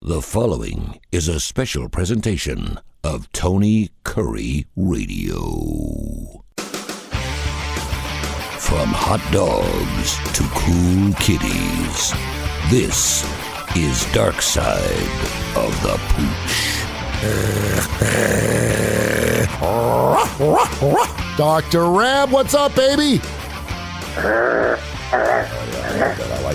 The following is a special presentation of Tony Kurre Radio. From hot dogs to cool kitties, this is Darkside of the Pooch. Dr. Rab, what's up, baby?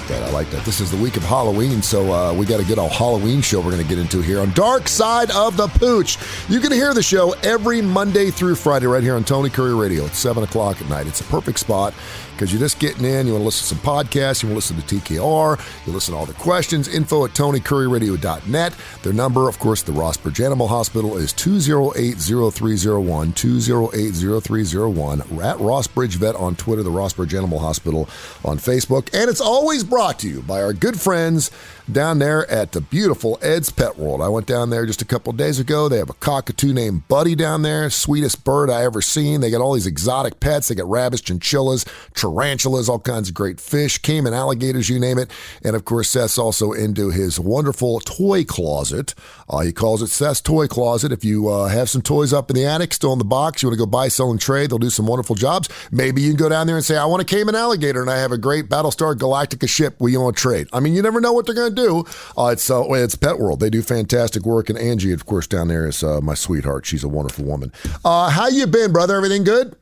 I like that. This is the week of Halloween, so we got a good old Halloween show we're going to get into here on Darkside of the Pooch. You can hear the show every Monday through Friday right here on Tony Kurre Radio at 7 o'clock at night. It's a perfect spot because you're just getting in. You want to listen to some podcasts. You want to listen to TKR. You listen to all the questions. Info at TonyKurreRadio.net. Their number, of course, the Rossbridge Animal Hospital is 208-0301, 208-0301. At Rossbridge Vet on Twitter, the Rossbridge Animal Hospital on Facebook. And it's always brought to you by our good friends down there at the beautiful Ed's Pet World. I went down there just a couple of days ago. They have a cockatoo named Buddy down there, sweetest bird I ever seen. They got all these exotic pets. They got rabbits, chinchillas, tarantulas, all kinds of great fish, caiman alligators, you name it. And of course, Seth's also into his wonderful toy closet. He calls it Seth's Toy Closet. If you have some toys up in the attic, still in the box, you want to go buy, sell, and trade, they'll do some wonderful jobs. Maybe you can go down there and say, I want a caiman alligator, and I have a great Battlestar Galactica ship we want to trade. I mean, you never know what they're going to do. It's Pet World. They do fantastic work, and Angie, of course, down there is my sweetheart. She's a wonderful woman. How you been, brother? Everything good?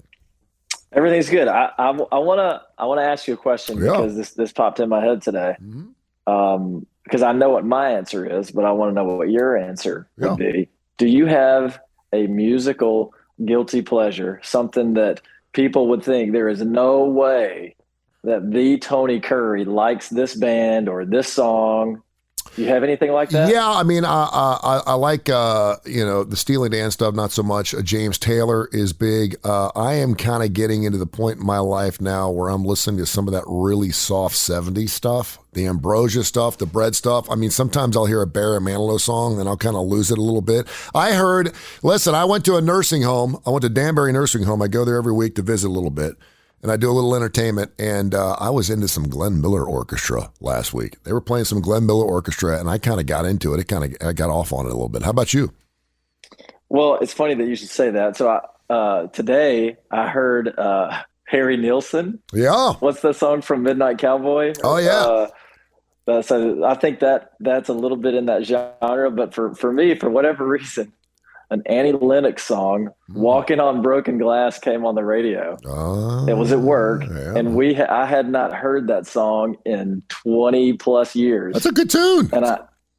Everything's good. I wanna ask you a question because this popped in my head today. Because I know what my answer is, but I want to know what your answer would be. Do you have a musical guilty pleasure, something that people would think there is no way that the Tony Kurre likes this band or this song? Do you have anything like that? Yeah, I mean, I like, the Steely Dan stuff, not so much. James Taylor is big. I am kind of getting into the point in my life now where I'm listening to some of that really soft 70s stuff, the Ambrosia stuff, the Bread stuff. I mean, sometimes I'll hear a Barry Manilow song and I'll kind of lose it a little bit. I went to a nursing home. I went to Danbury Nursing Home. I go there every week to visit a little bit. And I do a little entertainment, and I was into some Glenn Miller Orchestra last week. They were playing some Glenn Miller Orchestra, and I kind of got into it. I got off on it a little bit. How about you? Well, it's funny that you should say that. So today I heard Harry Nilsson. Yeah. What's the song from Midnight Cowboy? Oh, yeah. So I think that's a little bit in that genre. But for me, for whatever reason, an Annie Lennox song, Walking on Broken Glass, came on the radio. It was at work, and I had not heard that song in 20 plus years. That's a good tune. And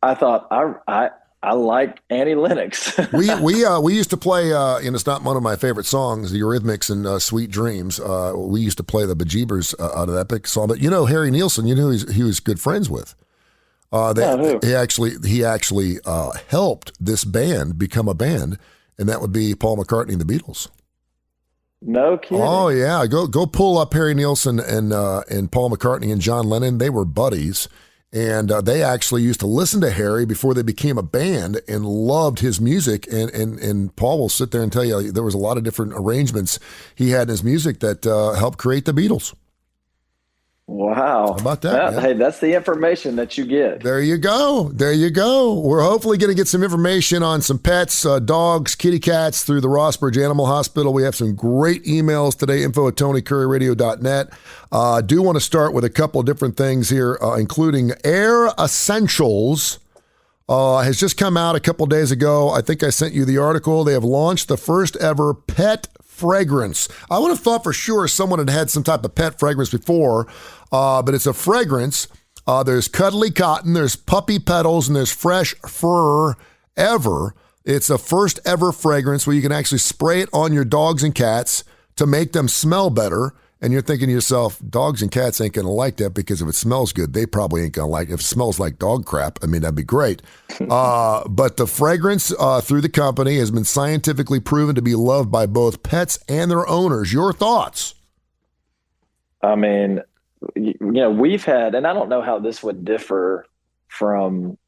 I thought, I like Annie Lennox. we used to play, and it's not one of my favorite songs, the Eurythmics and Sweet Dreams. We used to play the Bejeebers out of that big song. But Harry Nilsson, he was good friends with. He actually helped this band become a band, and that would be Paul McCartney and the Beatles. No kidding. Oh yeah, go pull up Harry Nilsson and Paul McCartney and John Lennon. They were buddies, and they actually used to listen to Harry before they became a band and loved his music. And Paul will sit there and tell you there was a lot of different arrangements he had in his music that helped create the Beatles. Wow. How about that? Hey, that's the information that you get. There you go. We're hopefully going to get some information on some pets, dogs, kitty cats through the Rossbridge Animal Hospital. We have some great emails today, info at TonyKurreRadio.net. I do want to start with a couple of different things here, including Air Essentials. Has just come out a couple days ago. I think I sent you the article. They have launched the first ever pet fragrance. I would have thought for sure someone had some type of pet fragrance before, but it's a fragrance. There's cuddly cotton, there's puppy petals, and there's fresh fur ever. It's a first ever fragrance where you can actually spray it on your dogs and cats to make them smell better. And you're thinking to yourself, dogs and cats ain't going to like that because if it smells good, they probably ain't going to like it. If it smells like dog crap, I mean, that'd be great. But the fragrance through the company has been scientifically proven to be loved by both pets and their owners. Your thoughts? I mean, we've had, and I don't know how this would differ from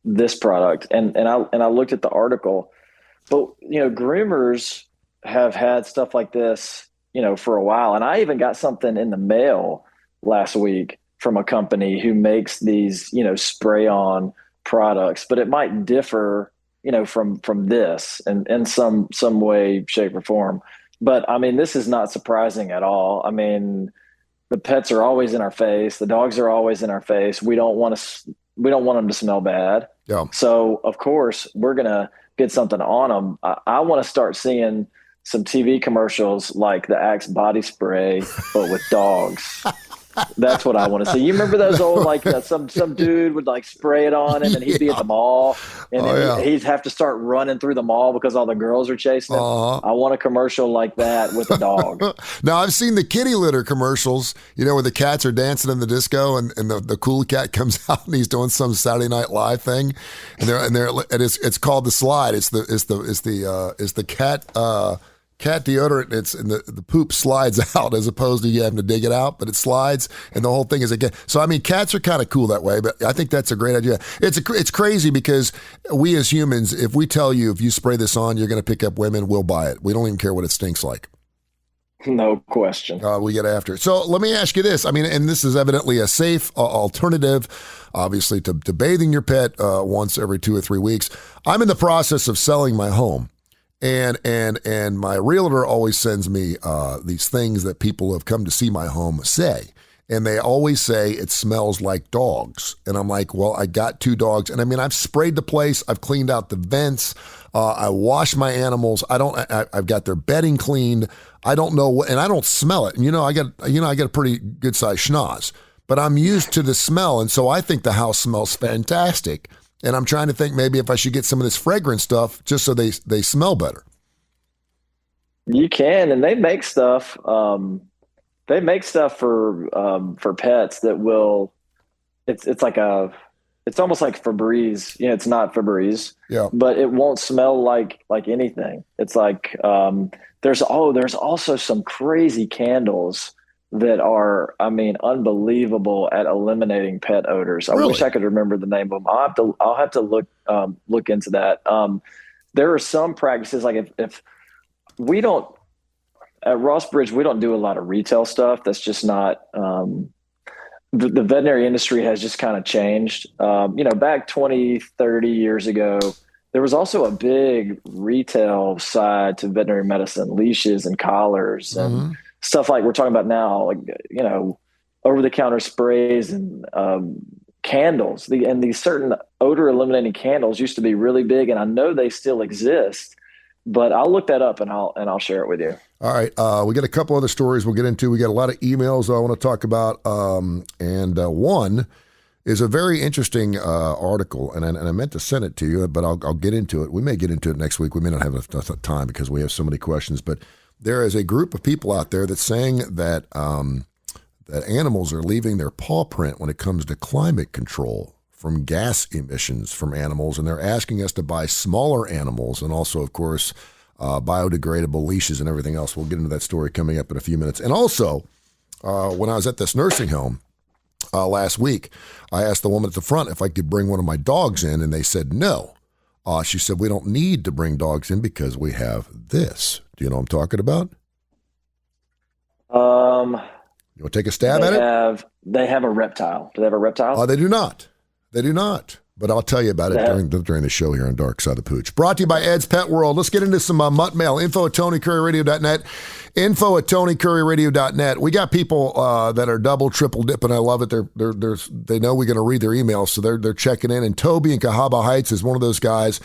this product. And I looked at the article, but, groomers have had stuff like this, for a while. And I even got something in the mail last week from a company who makes these, spray on products, but it might differ, from this and in some way, shape or form. But I mean, this is not surprising at all. I mean, the pets are always in our face. The dogs are always in our face. We don't want them to smell bad. Yeah. So of course we're going to get something on them. I want to start seeing some TV commercials like the Axe body spray, but with dogs. That's what I want to see. You remember those old, some dude would spray it on him and he'd be at the mall and then he'd have to start running through the mall because all the girls are chasing him. I want a commercial like that with a dog. Now I've seen the kitty litter commercials, where the cats are dancing in the disco and the cool cat comes out and he's doing some Saturday Night Live thing. And it's called the slide. It's the cat deodorant, and the poop slides out as opposed to you having to dig it out, but it slides and the whole thing is a cat. So I mean, cats are kind of cool that way, but I think that's a great idea. It's crazy because we as humans, if we tell you if you spray this on, you're going to pick up women, we'll buy it. We don't even care what it stinks like. No question. We get after it. So let me ask you this. I mean, and this is evidently a safe alternative, obviously, to bathing your pet once every 2 or 3 weeks. I'm in the process of selling my home. And my realtor always sends me these things that people who have come to see my home say. And they always say it smells like dogs. And I'm like, well, I got 2 dogs. And I mean, I've sprayed the place. I've cleaned out the vents. I wash my animals. I've got their bedding cleaned. I don't know what, and I don't smell it. And I got a pretty good sized schnoz, but I'm used to the smell. And so I think the house smells fantastic. And I'm trying to think maybe if I should get some of this fragrance stuff just so they smell better. You can, and they make stuff. They make stuff for pets that will. It's almost like Febreze. It's not Febreze. Yeah. But it won't smell like anything. It's like there's also some crazy candles that are, I mean, unbelievable at eliminating pet odors. I wish I could remember the name of them. I'll have to look into that. There are some practices, like if we don't, at Rossbridge, we don't do a lot of retail stuff. That's just not, the veterinary industry has just kind of changed. Back 20, 30 years ago, there was also a big retail side to veterinary medicine, leashes and collars and stuff like we're talking about now, over-the-counter sprays and candles. These certain odor-eliminating candles used to be really big, and I know they still exist. But I'll look that up and I'll share it with you. All right, we got a couple other stories we'll get into. We got a lot of emails I want to talk about, and one is a very interesting article, and I meant to send it to you, but I'll get into it. We may get into it next week. We may not have enough time because we have so many questions, but there is a group of people out there that's saying that that animals are leaving their paw print when it comes to climate control from gas emissions from animals, and they're asking us to buy smaller animals and also, of course, biodegradable leashes and everything else. We'll get into that story coming up in a few minutes. And also, when I was at this nursing home last week, I asked the woman at the front if I could bring one of my dogs in, and they said no. She said, we don't need to bring dogs in because we have this. Do you know what I'm talking about? You want to take a stab at it? They have a reptile. Do they have a reptile? They do not. They do not. But I'll tell you about it during the show here on Darkside of the Pooch. Brought to you by Ed's Pet World. Let's get into some mutt mail. Info at TonyCurryRadio.net. Info at TonyCurryRadio.net. We got people that are double, triple dipping. I love it. They know we're going to read their emails, so they're checking in. And Toby in Cahaba Heights is one of those guys.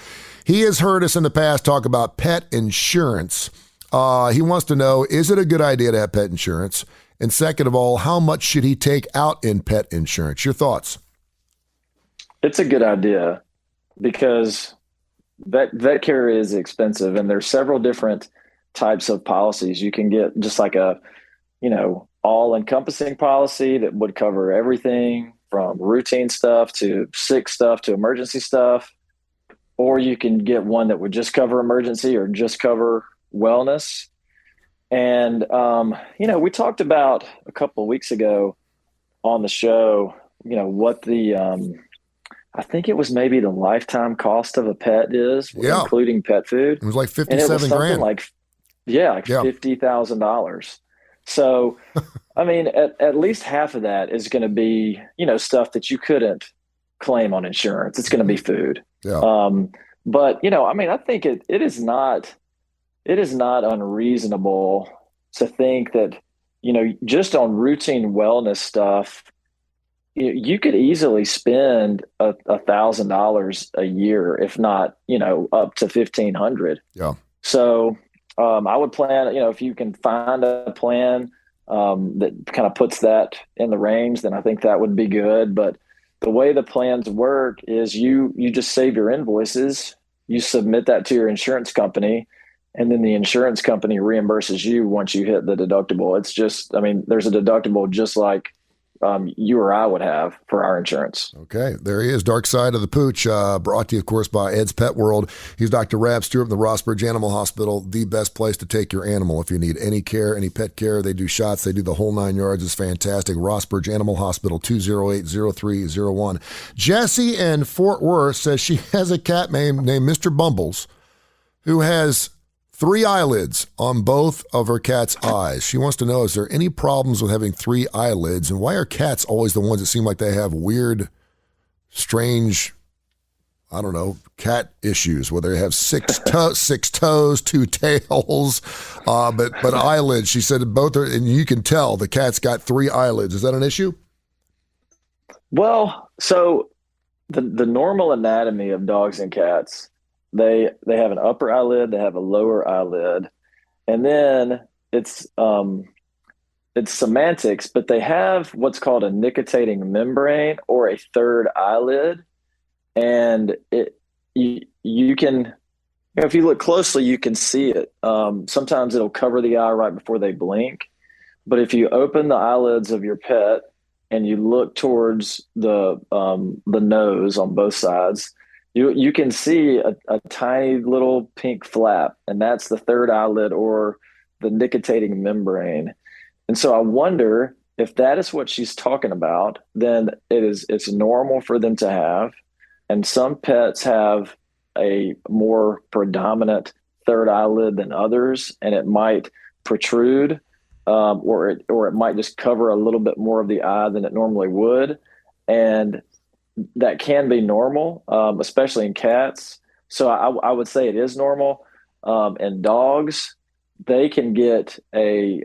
He has heard us in the past talk about pet insurance. He wants to know, is it a good idea to have pet insurance? And second of all, how much should he take out in pet insurance? Your thoughts? It's a good idea because vet care is expensive, and there's several different types of policies. You can get just like a, all-encompassing policy that would cover everything from routine stuff to sick stuff to emergency stuff, or you can get one that would just cover emergency or just cover wellness. And, we talked about a couple of weeks ago on the show, what the, I think it was maybe the lifetime cost of a pet is, including pet food. It was like $57,000. $50,000. So, I mean, at least half of that is going to be, stuff that you couldn't claim on insurance. It's going to be food. Yeah. But, I mean, I think it is not unreasonable to think that, just on routine wellness stuff, you could easily spend $1,000 a year, if not, up to 1,500. Yeah. So I would plan, if you can find a plan that kind of puts that in the range, then I think that would be good. But the way the plans work is you just save your invoices, you submit that to your insurance company, and then the insurance company reimburses you once you hit the deductible. It's just, I mean, there's a deductible just like you or I would have for our insurance. Okay, there he is, Darkside of the Pooch, brought to you, of course, by Ed's Pet World. He's Dr. Rab Stewart of the Rossbridge Animal Hospital, the best place to take your animal. If you need any care, any pet care, they do shots, they do the whole 9 yards. It's fantastic. Rossbridge Animal Hospital, 208-0301. Jessie in Fort Worth says she has a cat named Mr. Bumbles who has 3 eyelids on both of her cat's eyes. She wants to know, is there any problems with having 3 eyelids? And why are cats always the ones that seem like they have weird, strange, I don't know, cat issues, where they have 6 toes, 2 tails, but eyelids? She said both are, and you can tell the cat's got 3 eyelids. Is that an issue? Well, so the normal anatomy of dogs and cats, they have an upper eyelid, they have a lower eyelid, and then it's semantics, but they have what's called a nictitating membrane or a third eyelid, and you can, if you look closely, you can see it. Sometimes it'll cover the eye right before they blink, but if you open the eyelids of your pet and you look towards the nose on both sides, you can see a tiny little pink flap, and that's the third eyelid or the nictitating membrane. And so I wonder if that is what she's talking about, then it's normal for them to have. And some pets have a more predominant third eyelid than others, and it might protrude, or it might just cover a little bit more of the eye than it normally would. And that can be normal, especially in cats. So I would say it is normal. And dogs, they can get a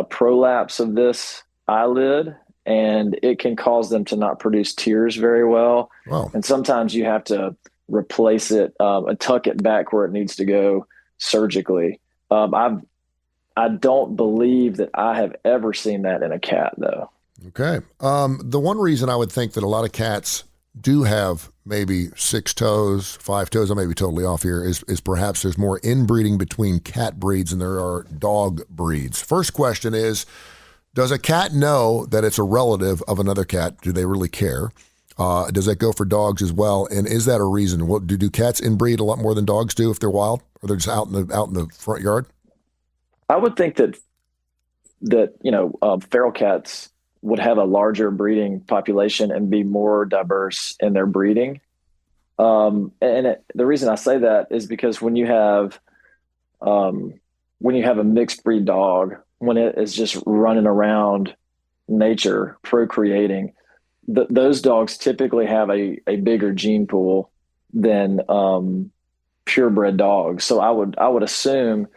prolapse of this eyelid, and it can cause them to not produce tears very well. Wow. And sometimes you have to replace it and tuck it back where it needs to go surgically. I don't believe that I have ever seen that in a cat, though. Okay. The one reason I would think that a lot of cats do have maybe 6 toes, 5 toes, I may be totally off here, is perhaps there's more inbreeding between cat breeds than there are dog breeds. First question is, does a cat know that it's a relative of another cat? Do they really care? Does that go for dogs as well? And is that a reason? What do cats inbreed a lot more than dogs do if they're wild, or they're just out in the front yard? I would think that feral cats would have a larger breeding population and be more diverse in their breeding. The reason I say that is because when you have a mixed breed dog, when it is just running around nature, procreating, those dogs typically have a bigger gene pool than purebred dogs. So I would assume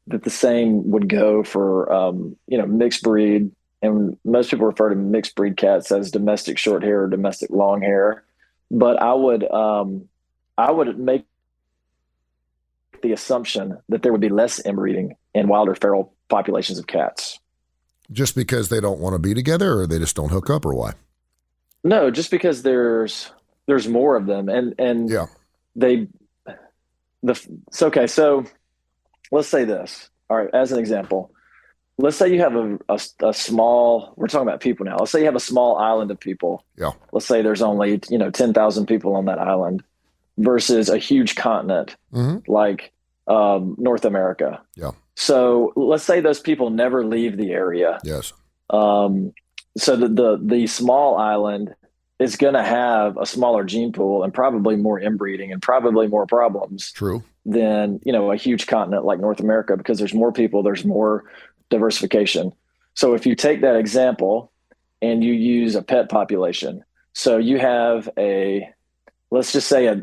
that the same would go for mixed breed. And most people refer to mixed breed cats as domestic short hair or domestic long hair. But I would make the assumption that there would be less inbreeding in wild or feral populations of cats. Just because they don't want to be together, or they just don't hook up, or why? No, just because there's more of them, and yeah, okay. So let's say this. All right, as an example. Let's say you have a small, we're talking about people now. Let's say you have a small island of people. Yeah. Let's say there's only, 10,000 people on that island versus a huge continent like North America. Yeah. So let's say those people never leave the area. Yes. So the small island is going to have a smaller gene pool and probably more inbreeding and probably more problems. True. Than, a huge continent like North America, because there's more people, there's more diversification. So if you take that example and you use a pet population, so you have let's just say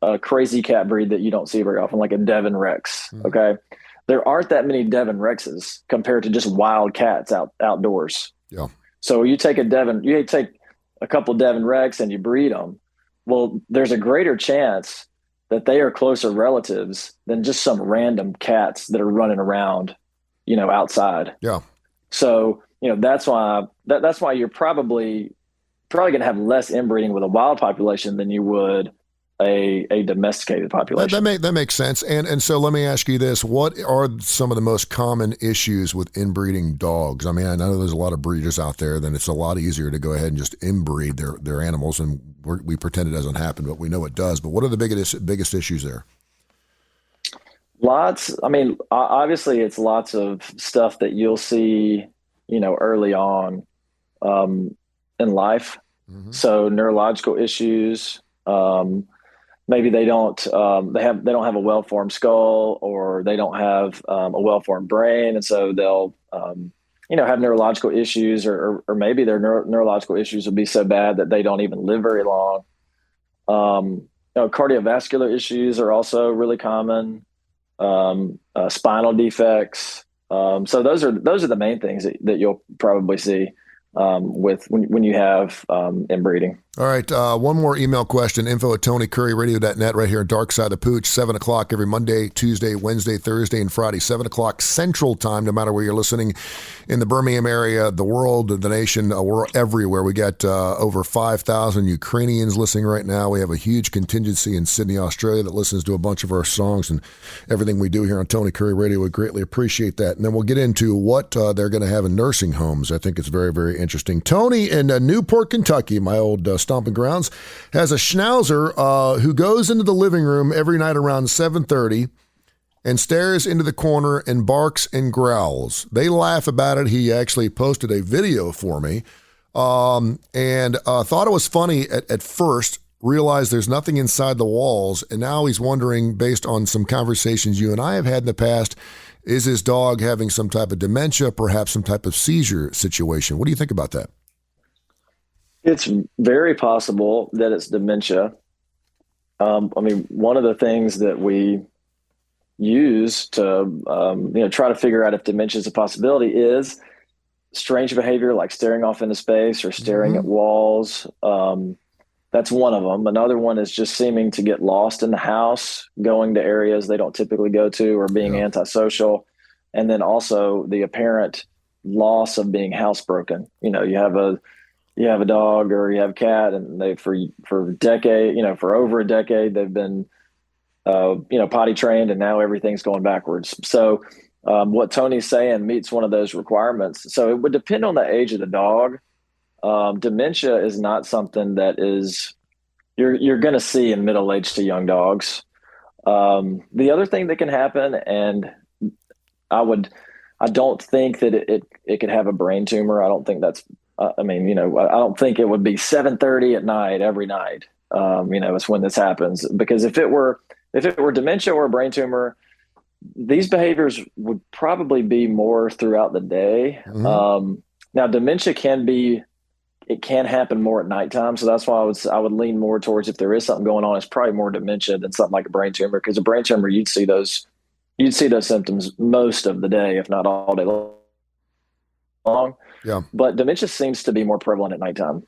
a crazy cat breed that you don't see very often, like a Devon Rex. Okay. There aren't that many Devon Rexes compared to just wild cats outdoors. Yeah. So you take a couple Devon Rex and you breed them. Well, there's a greater chance that they are closer relatives than just some random cats that are running around, outside. Yeah. So, that's why you're probably going to have less inbreeding with a wild population than you would a domesticated population. That makes sense. And so let me ask you this. What are some of the most common issues with inbreeding dogs? I mean, I know there's a lot of breeders out there, then it's a lot easier to go ahead and just inbreed their animals, and we pretend it doesn't happen, but we know it does. But what are the biggest issues there? Lots. I mean, obviously it's lots of stuff that you'll see, early on in life. Mm-hmm. So neurological issues, maybe they don't have a well-formed skull, or they don't have a well-formed brain. And so they'll, have neurological issues, or maybe their neurological issues will be so bad that they don't even live very long. Cardiovascular issues are also really common. Spinal defects. So those are the main things that you'll probably see with when you have inbreeding. All right. One more email question, info@TonyCurryRadio.net, right here at Darkside of the Pooch, 7 o'clock every Monday, Tuesday, Wednesday, Thursday, and Friday, 7 o'clock Central Time, no matter where you're listening in the Birmingham area, the world, the nation, we're everywhere. We got over 5,000 Ukrainians listening right now. We have a huge contingency in Sydney, Australia that listens to a bunch of our songs and everything we do here on Tony Curry Radio. We greatly appreciate that. And then we'll get into what they're going to have in nursing homes. I think it's very, very interesting. Tony in Newport, Kentucky, my old stomping grounds, has a schnauzer who goes into the living room every night around 7:30 and stares into the corner and barks and growls. They laugh about it. He actually posted a video for me and thought it was funny at first, realized there's nothing inside the walls, and now he's wondering, based on some conversations you and I have had in the past, is his dog having some type of dementia, perhaps some type of seizure situation? What do you think about that? It's very possible that it's dementia. One of the things that we use to, try to figure out if dementia is a possibility is strange behavior, like staring off into space or staring at walls. That's one of them. Another one is just seeming to get lost in the house, going to areas they don't typically go to, or being antisocial. And then also the apparent loss of being housebroken. You have a dog or you have a cat, and they for over a decade, they've been, potty trained, and now everything's going backwards. So what Tony's saying meets one of those requirements. So it would depend on the age of the dog. Dementia is not something that you're going to see in middle-aged to young dogs. The other thing that can happen, and I don't think that it could have a brain tumor. I don't think that's, I don't think it would be 7:30 at night every night. It's when this happens, because if it were dementia or a brain tumor, these behaviors would probably be more throughout the day. Mm-hmm. Now dementia can happen more at nighttime. So that's why I would lean more towards, if there is something going on, it's probably more dementia than something like a brain tumor, because a brain tumor, you'd see those symptoms most of the day, if not all day long. Yeah. But dementia seems to be more prevalent at nighttime.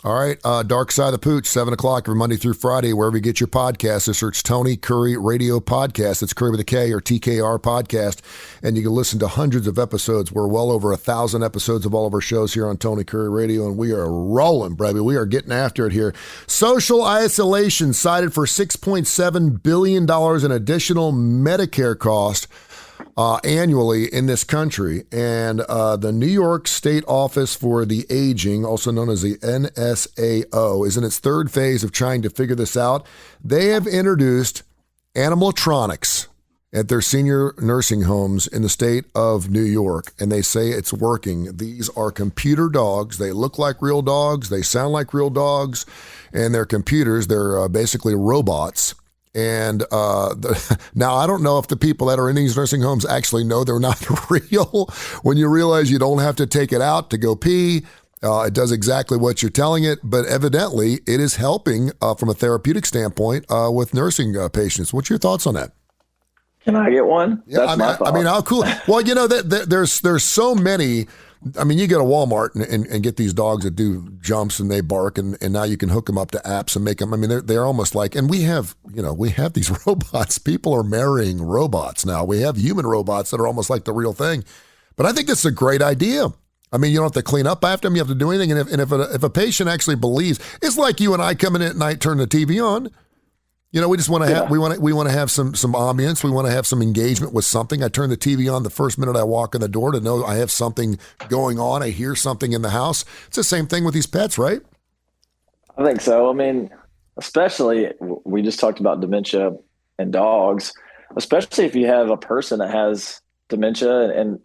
All right. Darkside of the Pooch, 7 o'clock every Monday through Friday, wherever you get your podcasts. Just search Tony Curry Radio Podcast. It's Curry with a K, or TKR Podcast. And you can listen to hundreds of episodes. We're well over 1,000 episodes of all of our shows here on Tony Curry Radio, and we are rolling, baby. We are getting after it here. Social isolation cited for $6.7 billion in additional Medicare cost annually in this country. And the New York State Office for the Aging, also known as the NSAO, is in its third phase of trying to figure this out. They have introduced animatronics at their senior nursing homes in the state of New York, and they say it's working. These are computer dogs. They look like real dogs. They sound like real dogs, and they're computers. They're basically robots. And now I don't know if the people that are in these nursing homes actually know they're not real. When you realize you don't have to take it out to go pee, it does exactly what you're telling it. But evidently, it is helping from a therapeutic standpoint with nursing patients. What's your thoughts on that? Can I get one? Yeah, That's I mean, how cool. Well, there's so many. I mean, you go to Walmart and get these dogs that do jumps and they bark, and now you can hook them up to apps and make them. I mean, they're almost like, and we have these robots. People are marrying robots now. We have human robots that are almost like the real thing. But I think this is a great idea. I mean, you don't have to clean up after them. You have to do anything. And if a patient actually believes, it's like you and I coming in at night, turn the TV on. We just want to have we want to have some ambience. We want to have some engagement with something. I turn the TV on the first minute I walk in the door to know I have something going on. I hear something in the house. It's the same thing with these pets, right? I think so. I mean, especially we just talked about dementia and dogs, especially if you have a person that has dementia and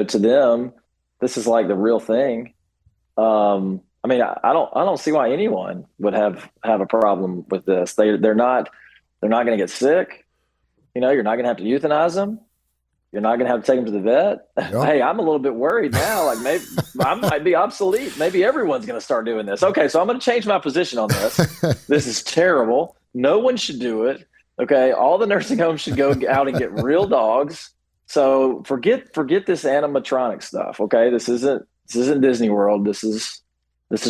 to them, this is like the real thing. I mean, I don't see why anyone would have a problem with this. They're not going to get sick. You're not going to have to euthanize them. You're not going to have to take them to the vet. Yep. Hey, I'm a little bit worried now. Like maybe I might be obsolete. Maybe everyone's going to start doing this. Okay, so I'm going to change my position on this. This is terrible. No one should do it. Okay, all the nursing homes should go out and get real dogs. So forget this animatronic stuff. Okay, this isn't Disney World. This is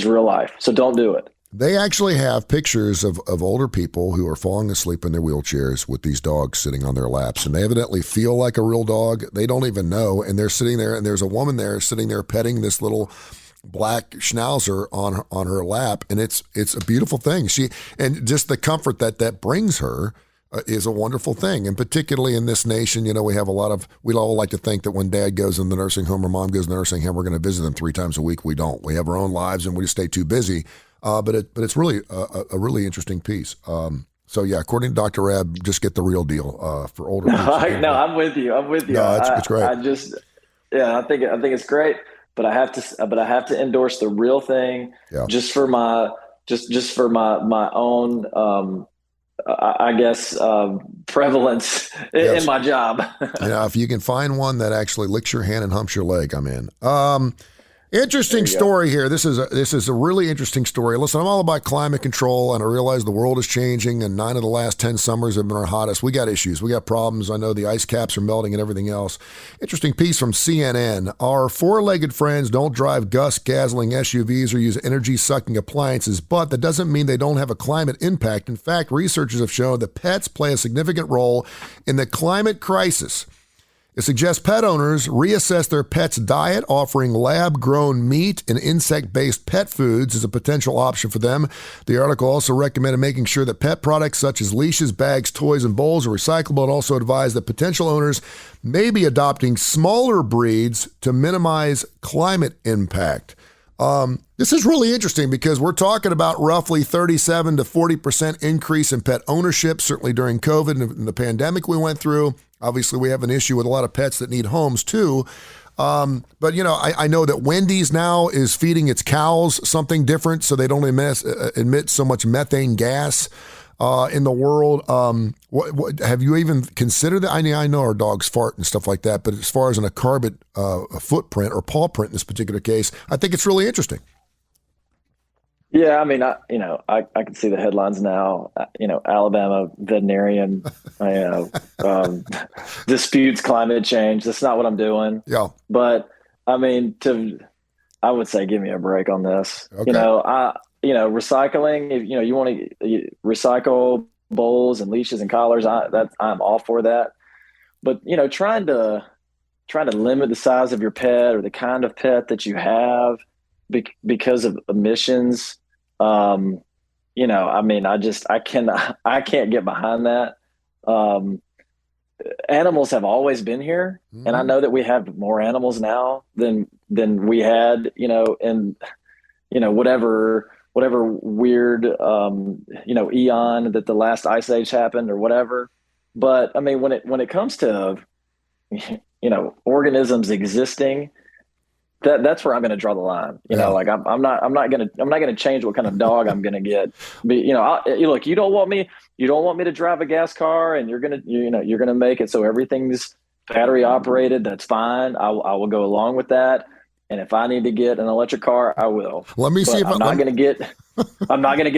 real life. So don't do it. They actually have pictures of older people who are falling asleep in their wheelchairs with these dogs sitting on their laps. And they evidently feel like a real dog. They don't even know. And they're sitting there, and there's a woman there sitting there petting this little black schnauzer on her lap. And it's a beautiful thing. And just the comfort that brings her is a wonderful thing. And particularly in this nation, we all like to think that when dad goes in the nursing home or mom goes in the nursing home, we're going to visit them 3 times a week. We don't. We have our own lives and we just stay too busy. But it's really a really interesting piece. So yeah, according to Dr. Reb, just get the real deal for older people. No, I'm with you. No, it's great. I think it's great, but I have to endorse the real thing just for my own I guess prevalence in my job. If you can find one that actually licks your hand and humps your leg, I'm in. Interesting story here. This is a really interesting story. Listen, I'm all about climate control, and I realize the world is changing, and 9 of the last 10 summers have been our hottest. We got issues. We got problems. I know the ice caps are melting and everything else. Interesting piece from CNN. Our four-legged friends don't drive guzzling SUVs or use energy-sucking appliances, but that doesn't mean they don't have a climate impact. In fact, researchers have shown that pets play a significant role in the climate crisis. It suggests pet owners reassess their pet's diet, offering lab-grown meat and insect-based pet foods as a potential option for them. The article also recommended making sure that pet products such as leashes, bags, toys, and bowls are recyclable, and also advised that potential owners may be adopting smaller breeds to minimize climate impact. This is really interesting because we're talking about roughly 37 to 40% increase in pet ownership, certainly during COVID and the pandemic we went through. Obviously, we have an issue with a lot of pets that need homes too. But, I know that Wendy's now is feeding its cows something different so they don't emit so much methane gas in the world. What have you even considered that? I know our dogs fart and stuff like that, but as far as a carbon footprint or paw print in this particular case, I think it's really interesting. Yeah, I mean, I can see the headlines now. Alabama veterinarian disputes climate change. That's not what I'm doing. Yeah, but I mean, I would say give me a break on this. Okay. Recycling. If you want to recycle bowls and leashes and collars, I'm all for that. But trying to limit the size of your pet or the kind of pet that you have because of emissions, I can't get behind that. Animals have always been here, and I know that we have more animals now than we had, in whatever weird eon that the last ice age happened or whatever. But I mean, when it comes to organisms existing, that's where I'm going to draw the line. You know, like I'm not going to change what kind of dog I'm going to get. But, you know, look, you don't want me to drive a gas car, and you're going to make it so everything's battery operated. That's fine. I will go along with that. And if I need to get an electric car, I will. Let me see if I'm not going to get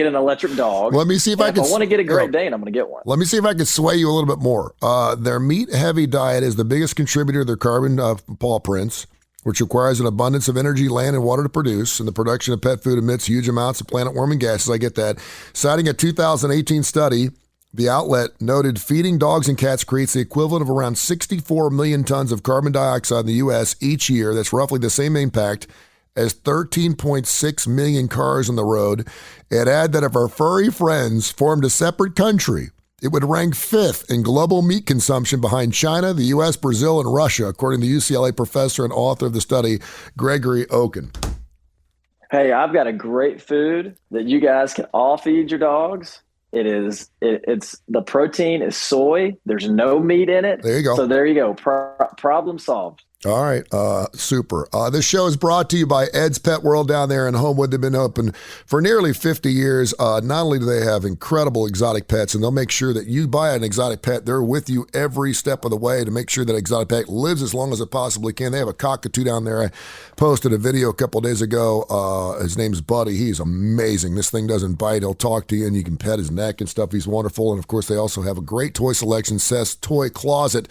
an electric dog. Let me see if I want to get a Great Dane, I'm going to get one. Let me see if I can sway you a little bit more. Their meat-heavy diet is the biggest contributor to their carbon paw prints, which requires an abundance of energy, land, and water to produce. And the production of pet food emits huge amounts of planet-warming gases. I get that. Citing a 2018 study, the outlet noted feeding dogs and cats creates the equivalent of around 64 million tons of carbon dioxide in the U.S. each year. That's roughly the same impact as 13.6 million cars on the road. It added that if our furry friends formed a separate country, it would rank 5th in global meat consumption behind China, the U.S., Brazil, and Russia, according to UCLA professor and author of the study, Gregory Oken. Hey, I've got a great food that you guys can all feed your dogs. It's the protein is soy. There's no meat in it. There you go. So there you go. Problem solved. All right. Super. This show is brought to you by Ed's Pet World down there in Homewood. They've been open for nearly 50 years. Not only do they have incredible exotic pets, and they'll make sure that you buy an exotic pet, they're with you every step of the way to make sure that exotic pet lives as long as it possibly can. They have a cockatoo down there. I posted a video a couple of days ago. His name's Buddy. He's amazing. This thing doesn't bite. He'll talk to you, and you can pet his neck and stuff. He's wonderful. And, of course, they also have a great toy selection, Seth's Toy Closet,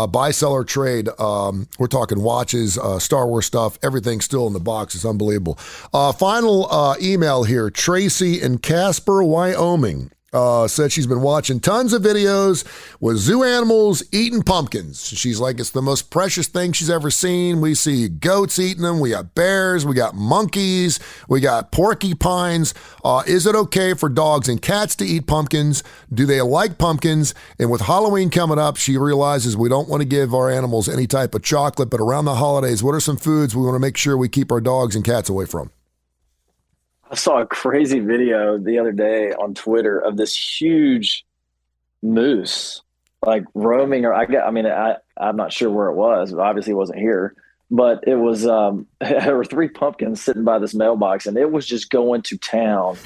buy, sell, or trade. We're talking watches, Star Wars stuff, everything's still in the box. It's unbelievable. Final email here. Tracy in Casper, Wyoming. Said she's been watching tons of videos with zoo animals eating pumpkins. She's like, it's the most precious thing she's ever seen. We see goats eating them. We got bears. We got monkeys. We got porcupines. Is it okay for dogs and cats to eat pumpkins? Do they like pumpkins? And with Halloween coming up, she realizes we don't want to give our animals any type of chocolate, but around the holidays, what are some foods we want to make sure we keep our dogs and cats away from? I saw a crazy video the other day on Twitter of this huge moose, like roaming. I'm not sure where it was. Obviously, it wasn't here, but it was. There were 3 pumpkins sitting by this mailbox, and it was just going to town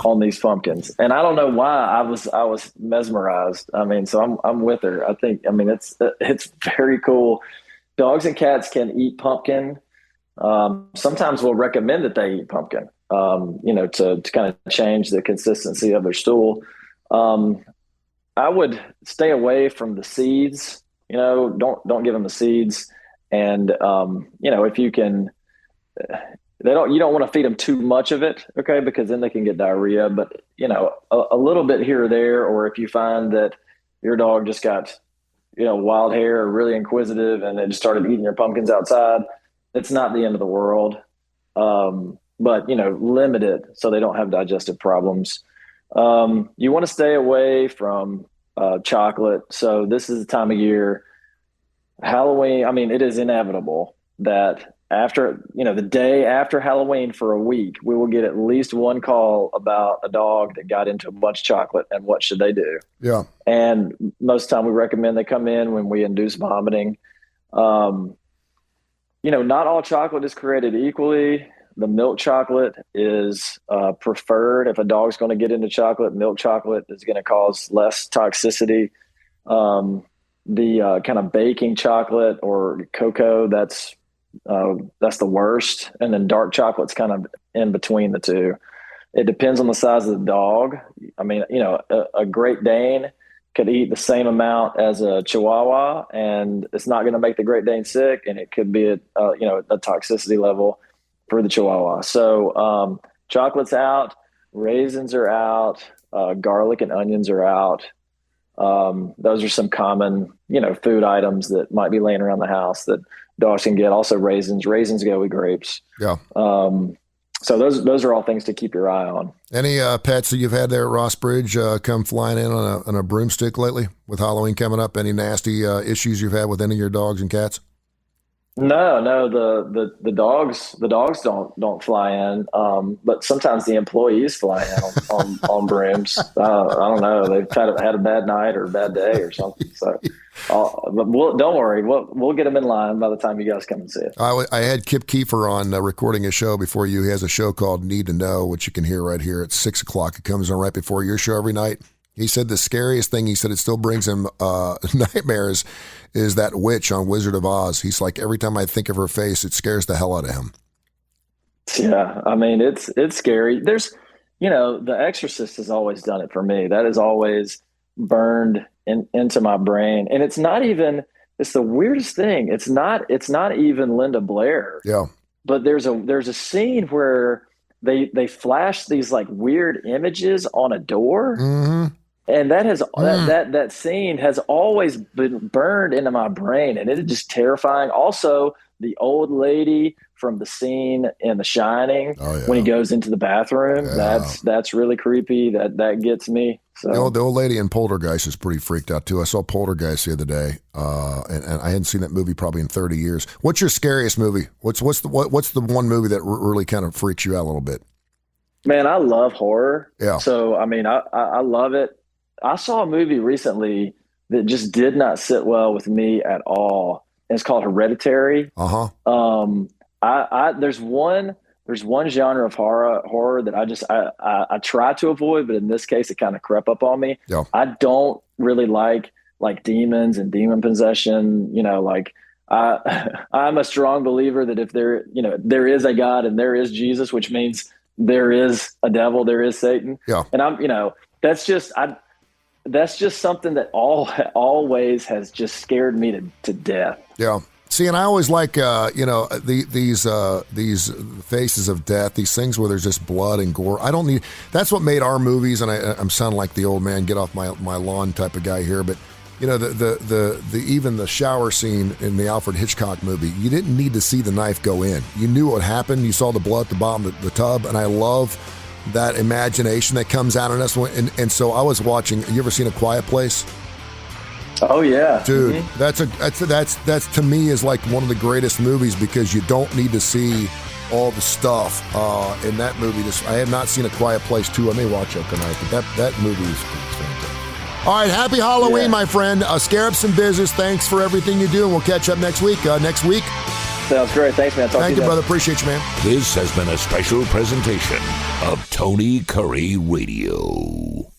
on these pumpkins. And I don't know why I was mesmerized. So I'm with her. I think. It's very cool. Dogs and cats can eat pumpkin. Sometimes we'll recommend that they eat pumpkin. To kind of change the consistency of their stool. I would stay away from the seeds. Don't give them the seeds. And if you can, you don't want to feed them too much of it, okay? Because then they can get diarrhea. But a little bit here or there, or if you find that your dog just got wild hair or really inquisitive and they just started eating your pumpkins outside, it's not the end of the world. But limit it so they don't have digestive problems. You want to stay away from chocolate. So this is the time of year, Halloween. It is inevitable that after, the day after Halloween for a week, we will get at least one call about a dog that got into a bunch of chocolate and what should they do? Yeah. And most of the time we recommend they come in when we induce vomiting. Not all chocolate is created equally. The milk chocolate is preferred. If a dog's going to get into chocolate, milk chocolate is going to cause less toxicity. The kind of baking chocolate or cocoa, that's the worst. And then dark chocolate's kind of in between the two. It depends on the size of the dog. A Great Dane could eat the same amount as a Chihuahua, and it's not going to make the Great Dane sick, and it could be a toxicity level for the Chihuahua. So chocolate's out, raisins are out, garlic and onions are out. Those are some common, food items that might be laying around the house that dogs can get. Also raisins go with grapes. Yeah. So those are all things to keep your eye on. Any pets that you've had there at Rossbridge come flying in on a broomstick lately with Halloween coming up? Any nasty issues you've had with any of your dogs and cats? No, the dogs don't fly in, but sometimes the employees fly in on brooms. I don't know. They've had a bad night or a bad day or something. So, but don't worry, we'll get them in line by the time you guys come and see it. I had Kip Kiefer on recording a show before you. He has a show called Need to Know, which you can hear right here at 6:00. It comes on right before your show every night. He said the scariest thing, he said it still brings him nightmares, is that witch on Wizard of Oz. He's like, every time I think of her face, it scares the hell out of him. Yeah, I mean, it's scary. There's, The Exorcist has always done it for me. That has always burned into my brain. And it's the weirdest thing. It's not even Linda Blair. Yeah. But there's a scene where they flash these like weird images on a door. Mm-hmm. And that scene has always been burned into my brain, and it is just terrifying. Also, the old lady from the scene in The Shining, when he goes into the bathroom, that's really creepy. That gets me. So the old lady in Poltergeist is pretty freaked out too. I saw Poltergeist the other day, and I hadn't seen that movie probably in 30 years. What's your scariest movie? What's the one movie that really kind of freaks you out a little bit? Man, I love horror. Yeah. So I mean, I love it. I saw a movie recently that just did not sit well with me at all. And it's called Hereditary. There's one genre of horror that I try to avoid, but in this case, it kind of crept up on me. Yeah. I don't really like demons and demon possession. I'm a strong believer that if there is a God and there is Jesus, which means there is a devil, there is Satan. Yeah. And that's just something that always has just scared me to death. Yeah. See, and I always like, these faces of death, these things where there's just blood and gore. I don't need, that's what made our movies, and I'm sounding like the old man, get off my lawn type of guy here, but even the shower scene in the Alfred Hitchcock movie, you didn't need to see the knife go in. You knew what happened. You saw the blood at the bottom of the tub, and I love that imagination that comes out in us. And so I was watching. You ever seen A Quiet Place? Oh yeah, dude. Mm-hmm. That's to me is like one of the greatest movies because you don't need to see all the stuff in that movie. I have not seen A Quiet Place 2. I may watch it tonight, but that movie is fantastic. All right, happy Halloween, my friend. Scare up some business. Thanks for everything you do, and we'll catch up next week. Sounds great. Thanks, man. Thank you, brother. Appreciate you, man. This has been a special presentation of Tony Curry Radio.